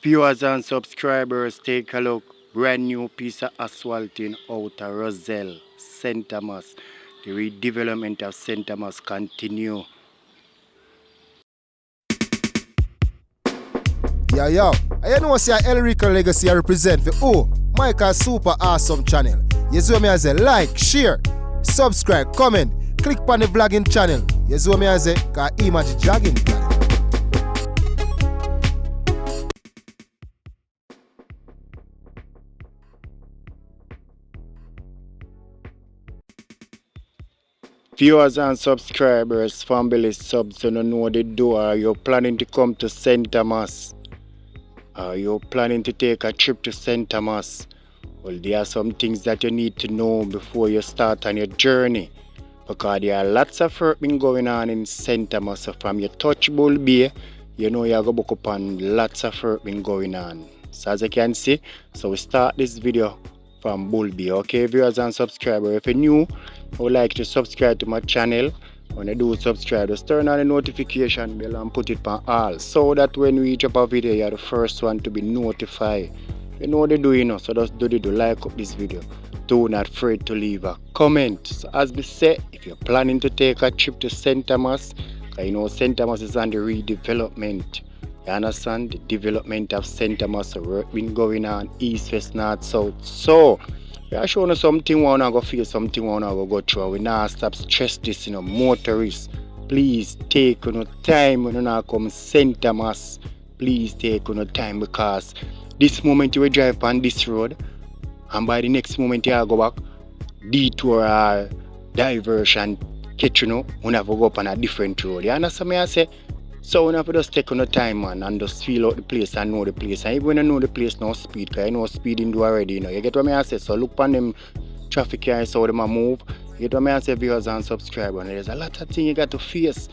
Viewers and subscribers, take a look. Brand new piece of asphalt in Outer Roselle, St. Thomas. The redevelopment of St. Thomas continue. Yo, I know see a Elrico legacy I represent for Michael Super Awesome channel. You see me as a like, share, subscribe, comment, click on the vlogging channel. You see me as a image jogging channel. Viewers and subscribers, family subs, you don't know the door. Are you planning to come to St. Thomas? Are you planning to take a trip to St. Thomas? Well, there are some things that you need to know before you start on your journey. Because there are lots of work been going on in St. Thomas. So from your touch Bull Bay, you know you're going to book up on lots of work been going on. So as you can see, so we start this video from Bull Bay. Okay, viewers and subscribers, if you're new, I would like to subscribe to my channel. When you do subscribe, just turn on the notification bell and put it on all, so that when we drop a video, you're the first one to be notified. You know what they do, so just do like up this video. Do not afraid to leave a comment. So as we say, if you're planning to take a trip to St. Thomas, because you know St. Thomas is on the redevelopment. You understand? The development of St. Thomas, the work been going on east, west, north, south. So we are showing you something we want to go feel, something we want to go through. We not stop stress this, motorists. Please take your time when you not come St. Thomas. Please take your time, because this moment you will drive on this road, and by the next moment you go back, detour or diversion, catch you have to go up on a different road. You understand me? I say? So we have to just take your time, man, and just feel out the place and know the place. And even when you know the place, no speed, because you know speeding do already, You get what I say? So look on them traffic here, so them move. You get what I say, viewers and subscribers. And there's a lot of things you got to face.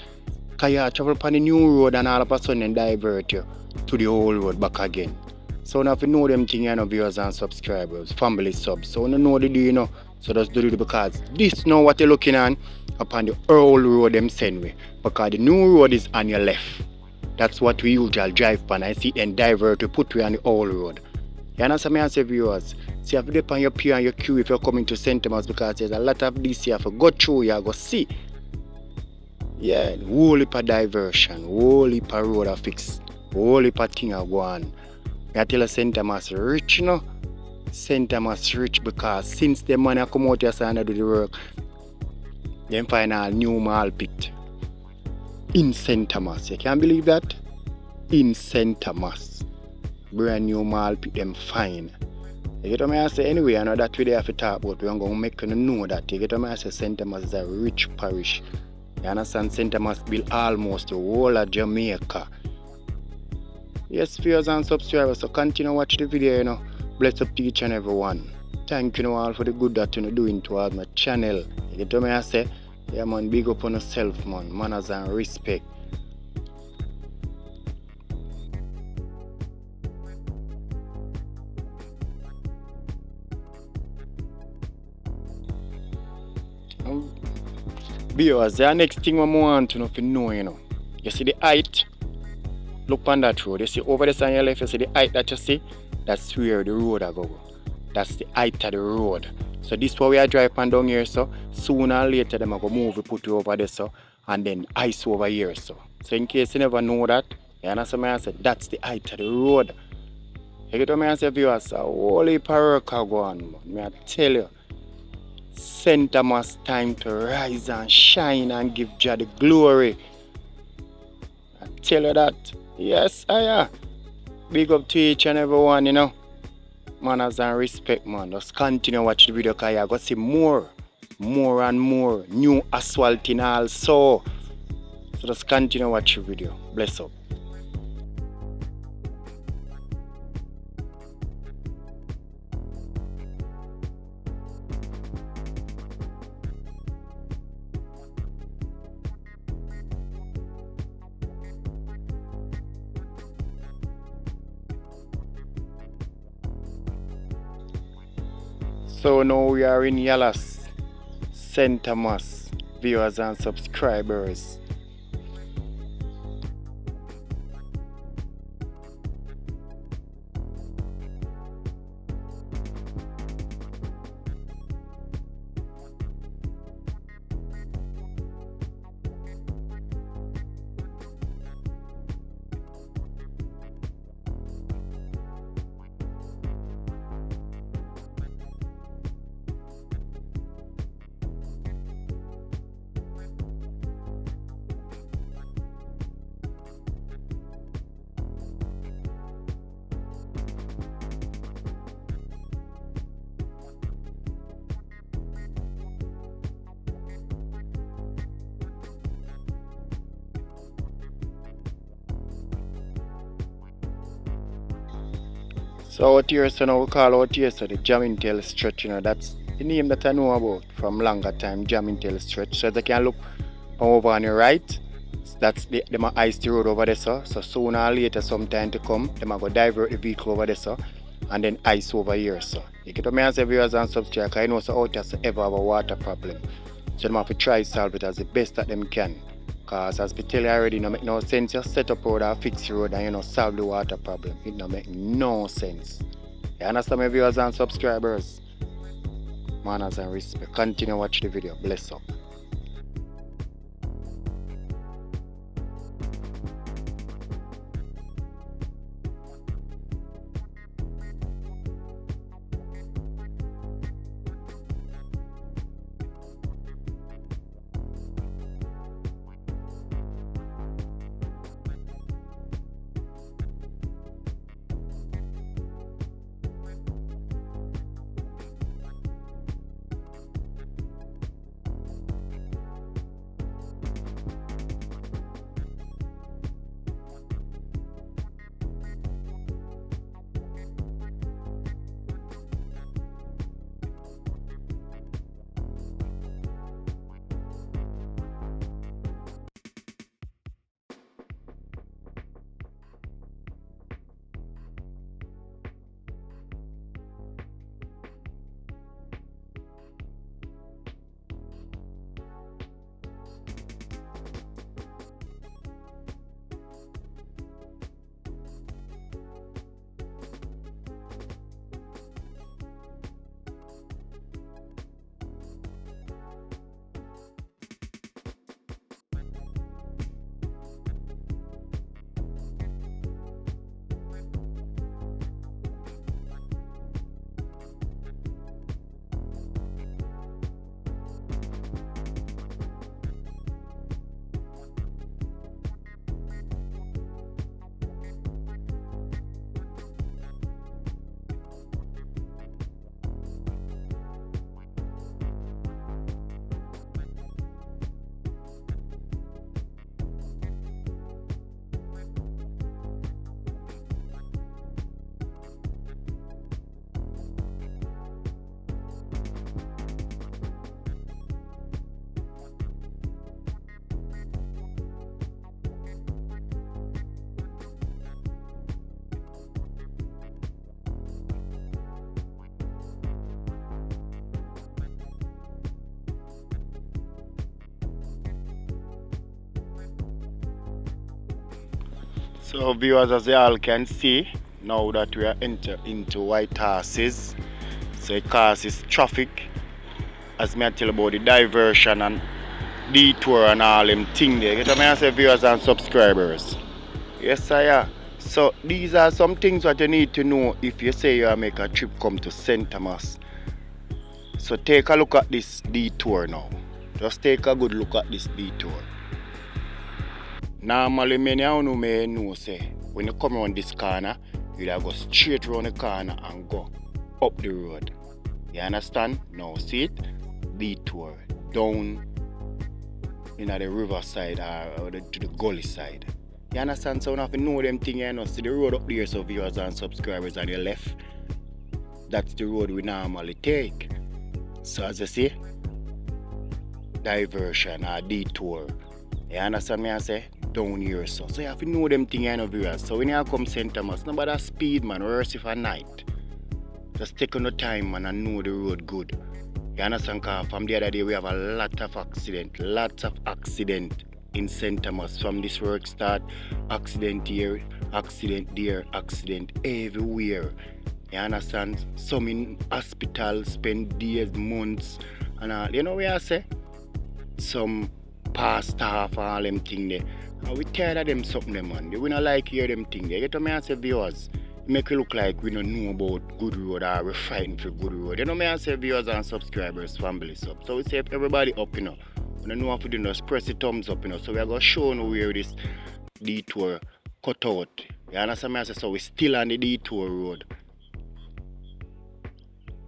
Because you travel on the new road and all of a sudden divert you to the old road back again. So now if you know them things, viewers and subscribers, family subs. So you know the do, So just do it, because this now what you're looking at upon the old road them send way. Because the new road is on your left. That's what we usually drive on. I see and divert to put you on the old road. You understand me? I say, viewers, see if you dip on your P and your Q if you're coming to St. Thomas, because there's a lot of this here for go through, you go see. Yeah, whole heap of diversion, whole heap of road a fix, whole heap of thing a go on. I tell you St. Thomas rich, St. Thomas rich, because since the money come out here and do the work, they find a new mall pit in St. Thomas. You can't believe that? In St. Thomas. Brand new mall pit them fine. You get what I say? Anyway, I know that we have to talk about. We're going to make you know that. You get what I say? St. Thomas is a rich parish. You understand? St. Thomas built almost the whole of Jamaica. Yes, viewers and subscribers, so continue watch the video, Bless up to each and everyone. Thank you all for the good that you're doing towards my channel. You get what I say? Yeah, man, big up on yourself, man. Manners and respect. Viewers, the next thing I want to know, You see the height? Look on that road. You see over there on your left, you see the height that you see? That's where the road I go. That's the height of the road. So this is where we are driving down here, so sooner or later them are going to move, we put you over there, so, and then ice over here, so. So in case you never know that, you understand what I said? That's the height of the road. You get what I say, viewers? So whole heap of work go on, man. May I tell you, St. Thomas time to rise and shine and give Jah the glory. I tell you that. Yes, I am. Big up to each and everyone, Manners and respect, man. Just continue watch the video, because you're going to see more and more new asphalting also. So just continue watch the video. Bless up. So now we are in Yallahs, St. Thomas, viewers and subscribers. So out here, so now we call out here, so the jamming tail stretch, that's the name that I know about from longer time, jamming tail stretch. So as you can look over on your right, that's them a ice the road over there, so sooner or later, sometime to come, them a go divert the vehicle over there, so and then ice over here, so you get what me say, viewers and subscribers, because I know so out there so ever have a water problem, so them have to try solve it as the best that them can. Because as we tell you already, it no make no sense you set up road or fix the road and solve the water problem. It no make no sense. You understand my viewers and subscribers? Manners and respect. Continue watch the video. Bless up. So viewers, as you all can see, now that we are into White Horses, so it causes traffic, as me tell about the diversion and detour and all them thing there. Get what I say, viewers and subscribers? Yes sir. So these are some things that you need to know if you say you make a trip come to St. Thomas. So take a look at this detour now. Just take a good look at this detour. Normally, many of you may know, say, when you come around this corner, you go straight around the corner and go up the road. You understand? Now, see it? Detour. Down in the riverside or to the gully side. You understand? So, you have to know them things, you know. See the road up there, so viewers and subscribers on your left. That's the road we normally take. So, as you see, diversion or detour. You understand me I say? Down here so you have to know them things, you know, viewers. So when you come St. Thomas, nobody speed man, worse if at night. Just take on the time man and know the road good. You understand? Because from the other day we have a lot of accident in St. Thomas. From this work start, accident here, accident there, accident everywhere. You understand? Some in hospital spend days, months, and all. You know what I say? Some past half all them thing there. And we tired of them something them man. We don't like hear them thing there. You get what I say, viewers? Make it look like we don't know about good road or we're fighting for good road. You know me I say, viewers and subscribers, family sub. So we say if everybody up, you know. We don't know what to do, just press the thumbs up, you know. So we are gonna show you where this detour cut out. You understand me I say? So we still on the detour road.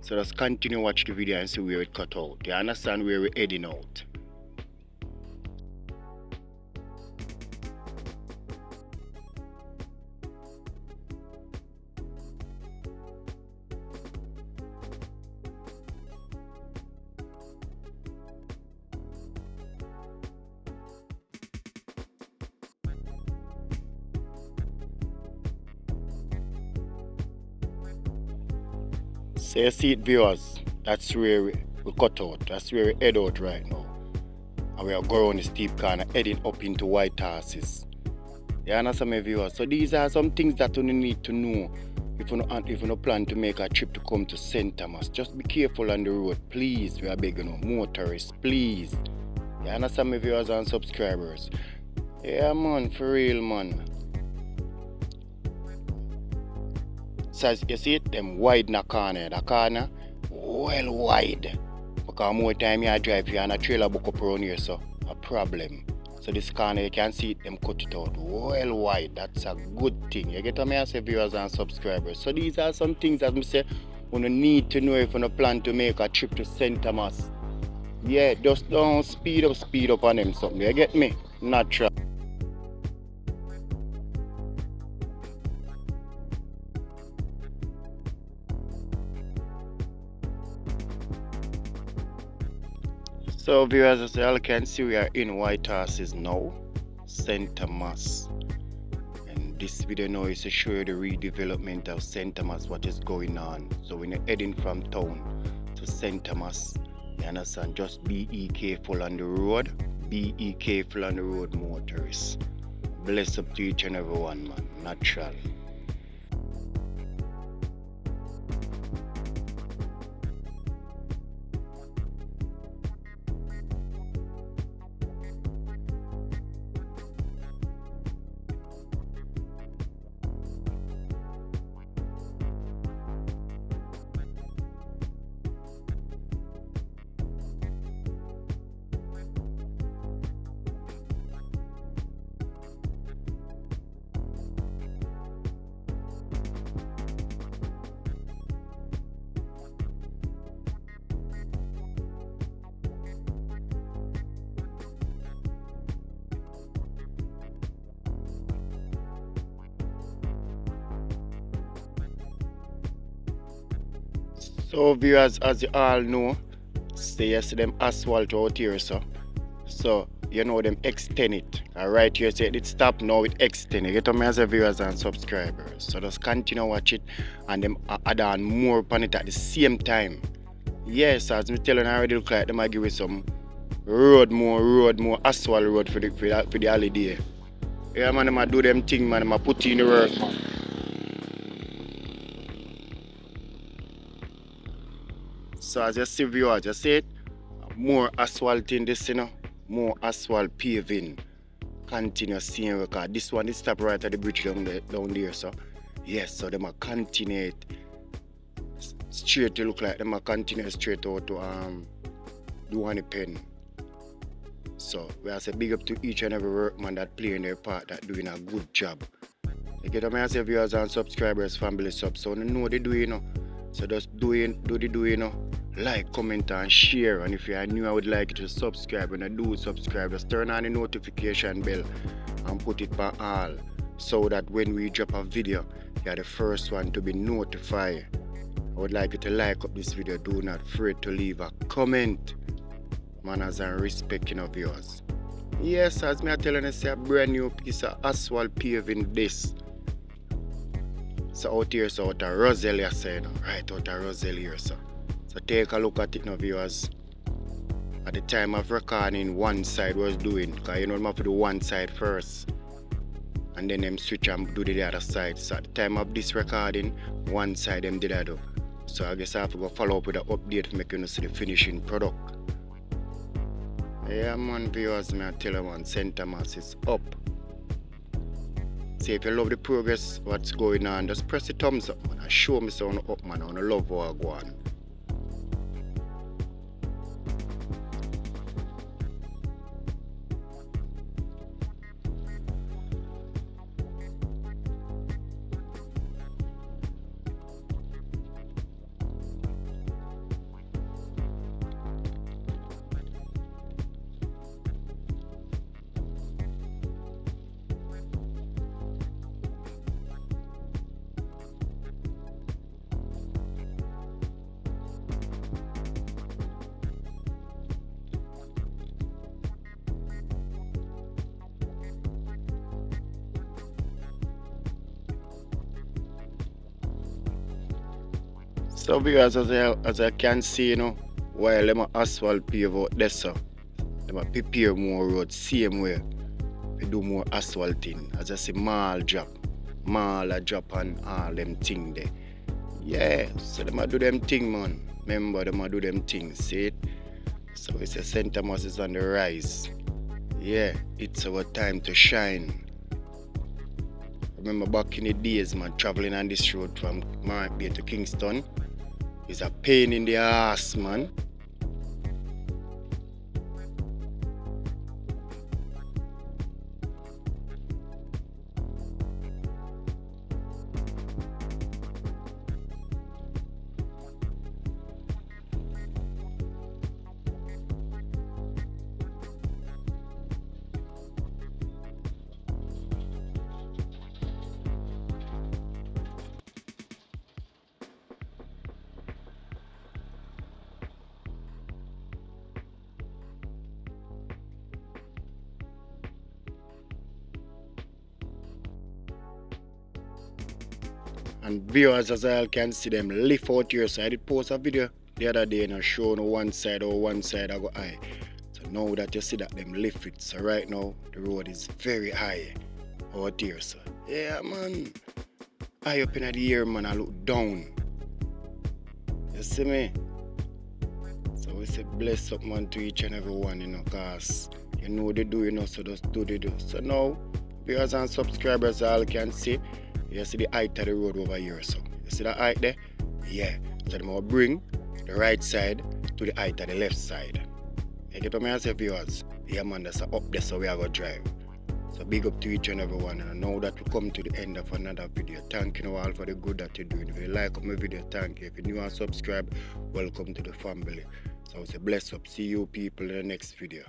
So just continue watch the video and see where it cut out. You understand where we're heading out. So you see it, viewers, that's where we cut out, that's where we head out right now. And we are going the steep corner, heading up into White Horses. You understand me, viewers? So these are some things that you need to know if you plan to make a trip to come to St. Thomas. Just be careful on the road, please. We are begging you, motorists, please. You understand me, viewers and subscribers? Yeah, man, for real, man. So you see it, them wide in the corner, well wide. Because more time you drive here and a trailer book up around here, so a problem. So this corner you can see it, them cut it out well wide. That's a good thing. You get what I say, viewers and subscribers. So these are some things that I say you need to know if you plan to make a trip to St. Thomas. Yeah, just don't speed up on them something. You get me? Natural. So viewers, as you can see, we are in White Horses now, St. Thomas. And this video now is to show you the redevelopment of St. Thomas, what is going on. So when you're heading from town to St. Thomas, you understand, just be careful on the road. Be careful on the road, motorists. Bless up to each and every one, man. Natural. So viewers, as you all know, say yes to them asphalt out here, so you know them extend it. Alright, here say it stop, now it extend. You get to me as a viewers and subscribers. So just continue watch it and them add on more upon it at the same time. Yes, as me telling already, look like them I give you some more asphalt road for the holiday. Yeah man, them do them thing, man, them put in the work, man. So as you see, viewers, you see it, more asphalt in this, more asphalt paving. Continue seeing record. This one is stop right at the bridge down there, so yes, so them a continue it straight to look like them a continue straight out to do one pen. So we have to big up to each and every workman that playing their part, that doing a good job. You get what I say, viewers and subscribers, family subs, so you know they do, So just do the like, comment and share, and if you are new, I would like you to subscribe. When I do subscribe, just turn on the notification bell and put it on all, so that when we drop a video, you are the first one to be notified. I would like you to like up this video. Do not afraid to leave a comment. Manners and respect, viewers. Yes, as me I telling you, say a brand new piece of asphalt paving this. So out here, so out of Roselle, you say, right out of Roselle here, so take a look at it now, viewers. At the time of recording, one side was doing, because you have to do one side first, and then them switch and do the other side. So at the time of this recording, one side them did that. So I guess I have to go follow up with the update to make you see the finishing product. Yeah man, viewers, I tell you, man, St. Thomas is up. So if you love the progress, what's going on, just press the thumbs up, man, and show me some up, man. I want to love how I go on. So viewers, as I can see, you know, while them asphalt pave out there, so them prepare more roads same way. We do more asphalting. As I say, mall drop and all them thing there. Yeah, so them do them thing, man. Remember, them do them things. See it? So we say St. Thomas is on the rise. Yeah, it's our time to shine. Remember back in the days, man, traveling on this road from Mark Bay to Kingston is a pain in the ass, man. And viewers, as I can see them lift out here. So I did post a video the other day and I showed one side I go high. So now that you see that them lift it. So right now the road is very high out here. So yeah, man, high up in the air, man, I look down. You see me? So we say bless up, man, to each and every one, you know, cause you know they do, you know, so just do they do. So now viewers and subscribers all can see. You see the height of the road over here, so you see that height there? Yeah. So I'm gonna bring the right side to the height of the left side. You get what I say, viewers? Yeah, man, that's up there, so we are gonna drive. So big up to each and every one, and I know that we come to the end of another video. Thank you all for the good that you're doing. If you like my video, thank you. If you're new and subscribe, welcome to the family. So I say bless up. See you people in the next video.